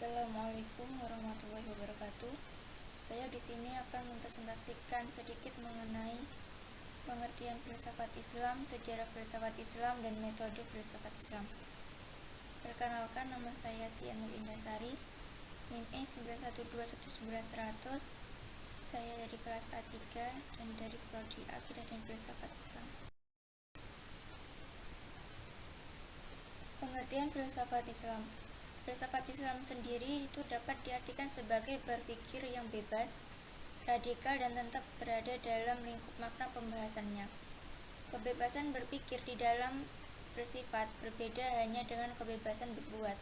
Assalamualaikum warahmatullahi wabarakatuh. Saya di sini akan mempresentasikan sedikit mengenai pengertian filsafat Islam, sejarah filsafat Islam, dan metode filsafat Islam. Perkenalkan, nama saya Tian Nur Indasari, NIM E 9121900. Saya dari kelas A3 dan dari Prodi Akidah dan Filsafat Islam. Pengertian filsafat Islam. Filsafat Islam sendiri itu dapat diartikan sebagai berpikir yang bebas, radikal, dan tetap berada dalam lingkup makna pembahasannya. Kebebasan berpikir di dalam bersifat berbeda hanya dengan kebebasan berbuat.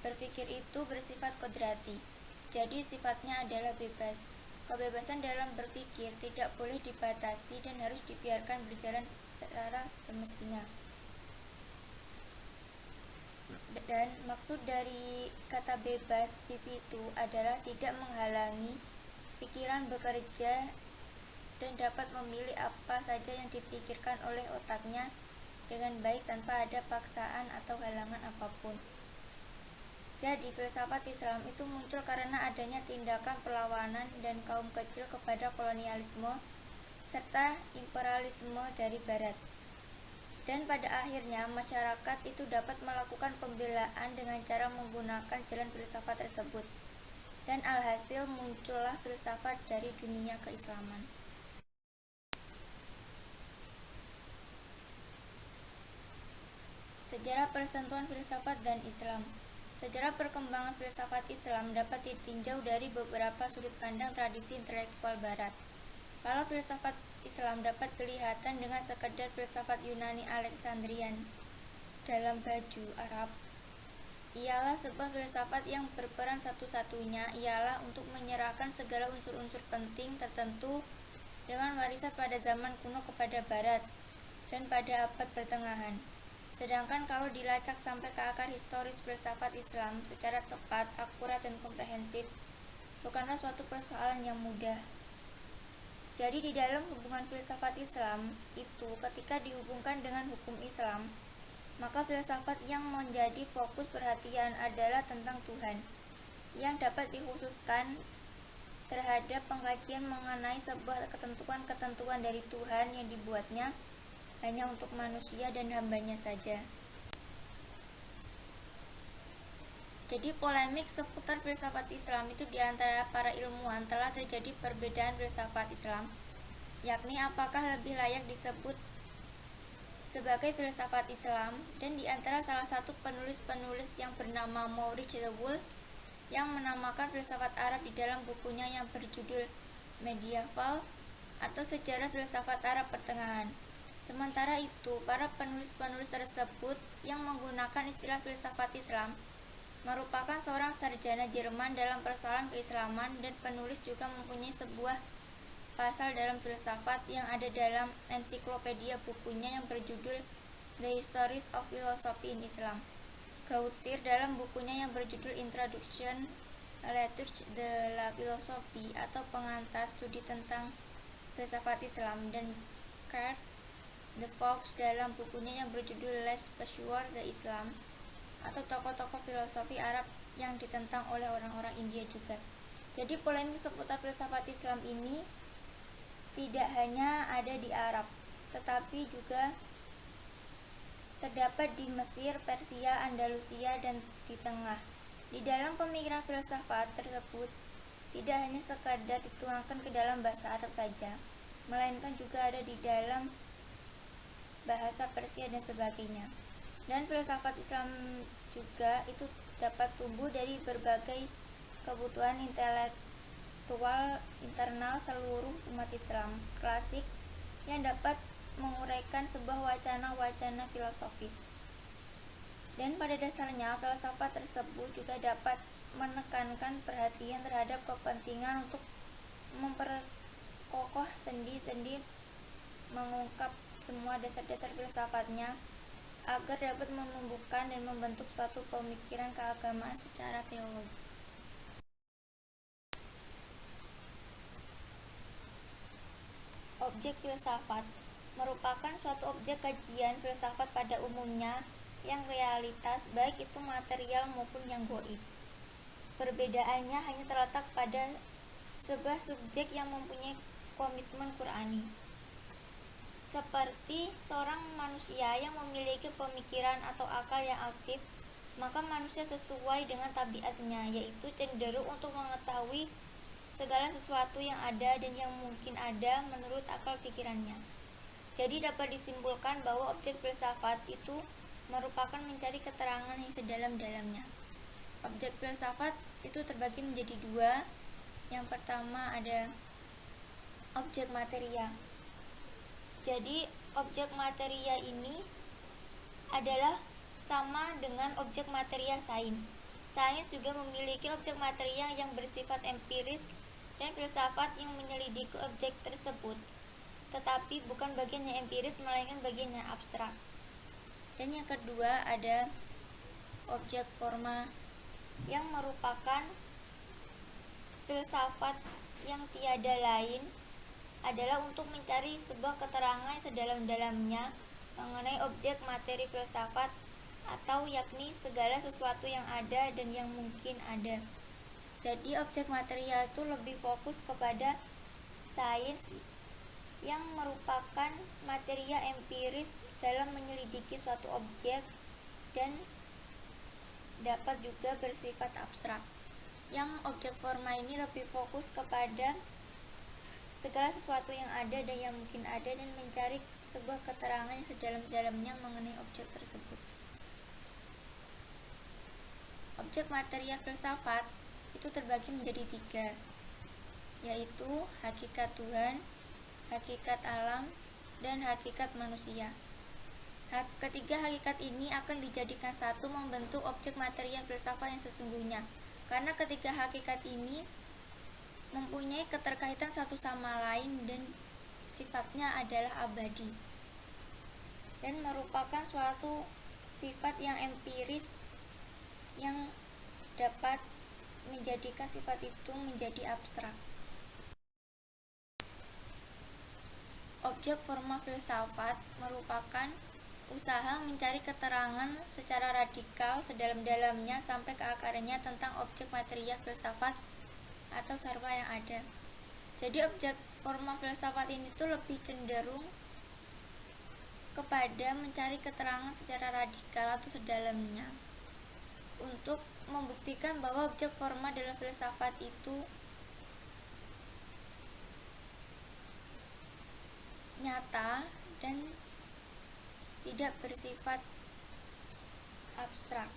Berpikir itu bersifat kodrati, jadi sifatnya adalah bebas. Kebebasan dalam berpikir tidak boleh dibatasi dan harus dibiarkan berjalan secara semestinya. Dan maksud dari kata bebas di situ adalah tidak menghalangi pikiran bekerja dan dapat memilih apa saja yang dipikirkan oleh otaknya dengan baik tanpa ada paksaan atau halangan apapun. Jadi filsafat Islam itu muncul karena adanya tindakan perlawanan dan kaum kecil kepada kolonialisme serta imperialisme dari barat. Dan pada akhirnya masyarakat itu dapat melakukan pembelaan dengan cara menggunakan jalan filsafat tersebut. Dan alhasil muncullah filsafat dari dunia keislaman. Sejarah persentuhan filsafat dan Islam. Sejarah perkembangan filsafat Islam dapat ditinjau dari beberapa sudut pandang tradisi intelektual barat. Kalau filsafat Islam dapat kelihatan dengan sekedar filsafat Yunani Alexandrian dalam baju Arab, ialah sebuah filsafat yang berperan satu-satunya ialah untuk menyerahkan segala unsur-unsur penting tertentu dengan warisan pada zaman kuno kepada barat dan pada abad pertengahan. Sedangkan kalau dilacak sampai ke akar historis filsafat Islam secara tepat, akurat, dan komprehensif, bukanlah suatu persoalan yang mudah. Jadi di dalam hubungan filsafat Islam itu ketika dihubungkan dengan hukum Islam, maka filsafat yang menjadi fokus perhatian adalah tentang Tuhan, yang dapat dikhususkan terhadap pengkajian mengenai sebuah ketentuan-ketentuan dari Tuhan yang dibuatnya hanya untuk manusia dan hambanya saja. Jadi polemik seputar filsafat Islam itu di antara para ilmuwan telah terjadi perbedaan filsafat Islam, yakni apakah lebih layak disebut sebagai filsafat Islam, dan di antara salah satu penulis-penulis yang bernama Maurice de Woolf yang menamakan filsafat Arab di dalam bukunya yang berjudul Medieval atau Sejarah Filsafat Arab Pertengahan. Sementara itu, para penulis-penulis tersebut yang menggunakan istilah filsafat Islam merupakan seorang sarjana Jerman dalam persoalan keislaman, dan penulis juga mempunyai sebuah pasal dalam filsafat yang ada dalam ensiklopedia bukunya yang berjudul The History of Philosophy in Islam. Gautier dalam bukunya yang berjudul Introduction to la Philosophie atau pengantar studi tentang filsafat Islam, dan Karl de Vaux dalam bukunya yang berjudul Les Pêcheurs de Islam atau tokoh-tokoh filosofi Arab yang ditentang oleh orang-orang India juga. Jadi polemik seputar filsafat Islam ini tidak hanya ada di Arab, tetapi juga terdapat di Mesir, Persia, Andalusia, dan di Tengah. Di dalam pemikiran filsafat tersebut tidak hanya sekadar dituangkan ke dalam bahasa Arab saja, melainkan juga ada di dalam bahasa Persia dan sebagainya. Dan filsafat Islam juga itu dapat tumbuh dari berbagai kebutuhan intelektual internal seluruh umat Islam klasik yang dapat menguraikan sebuah wacana-wacana filosofis. Dan pada dasarnya filsafat tersebut juga dapat menekankan perhatian terhadap kepentingan untuk memperkokoh sendi-sendi mengungkap semua dasar-dasar filsafatnya agar dapat menumbuhkan dan membentuk suatu pemikiran keagamaan secara teologis. Objek filsafat merupakan suatu objek kajian filsafat pada umumnya yang realitas, baik itu material maupun yang gaib. Perbedaannya hanya terletak pada sebuah subjek yang mempunyai komitmen Qur'ani. Seperti seorang manusia yang memiliki pemikiran atau akal yang aktif, maka manusia sesuai dengan tabiatnya, yaitu cenderung untuk mengetahui segala sesuatu yang ada dan yang mungkin ada menurut akal pikirannya. Jadi dapat disimpulkan bahwa objek filsafat itu merupakan mencari keterangan yang sedalam-dalamnya. Objek filsafat itu terbagi menjadi dua. Yang pertama ada objek materia. Jadi objek materia ini adalah sama dengan objek materia sains. Sains juga memiliki objek materia yang bersifat empiris dan filsafat yang menyelidiki objek tersebut, tetapi bukan bagian yang empiris melainkan bagian yang abstrak. Dan yang kedua ada objek forma, yang merupakan filsafat yang tiada lain adalah untuk mencari sebuah keterangan sedalam-dalamnya mengenai objek materi filsafat, atau yakni segala sesuatu yang ada dan yang mungkin ada. Jadi objek materia itu lebih fokus kepada sains yang merupakan materia empiris dalam menyelidiki suatu objek dan dapat juga bersifat abstrak. Yang objek forma ini lebih fokus kepada segala sesuatu yang ada dan yang mungkin ada dan mencari sebuah keterangan yang sedalam-dalamnya mengenai objek tersebut. Objek materia filsafat itu terbagi menjadi tiga, yaitu hakikat Tuhan, hakikat alam, dan hakikat manusia. Ketiga hakikat ini akan dijadikan satu membentuk objek materia filsafat yang sesungguhnya, karena ketiga hakikat ini mempunyai keterkaitan satu sama lain dan sifatnya adalah abadi dan merupakan suatu sifat yang empiris yang dapat menjadikan sifat itu menjadi abstrak. Objek forma filsafat merupakan usaha mencari keterangan secara radikal sedalam-dalamnya sampai ke akarnya tentang objek materia filsafat atau sarwa yang ada. Jadi objek forma filsafat ini tuh lebih cenderung kepada mencari keterangan secara radikal atau sedalamnya untuk membuktikan bahwa objek forma dalam filsafat itu nyata dan tidak bersifat abstrak.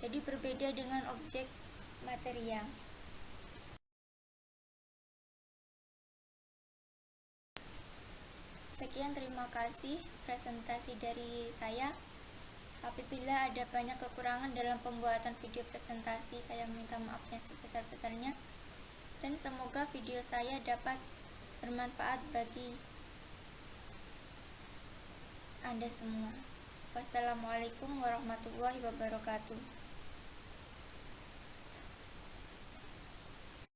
Jadi berbeda dengan objek materia. Sekian, terima kasih presentasi dari saya. Apabila ada banyak kekurangan dalam pembuatan video presentasi, saya minta maafnya sebesar-besarnya. Dan semoga video saya dapat bermanfaat bagi Anda semua. Wassalamualaikum warahmatullahi wabarakatuh.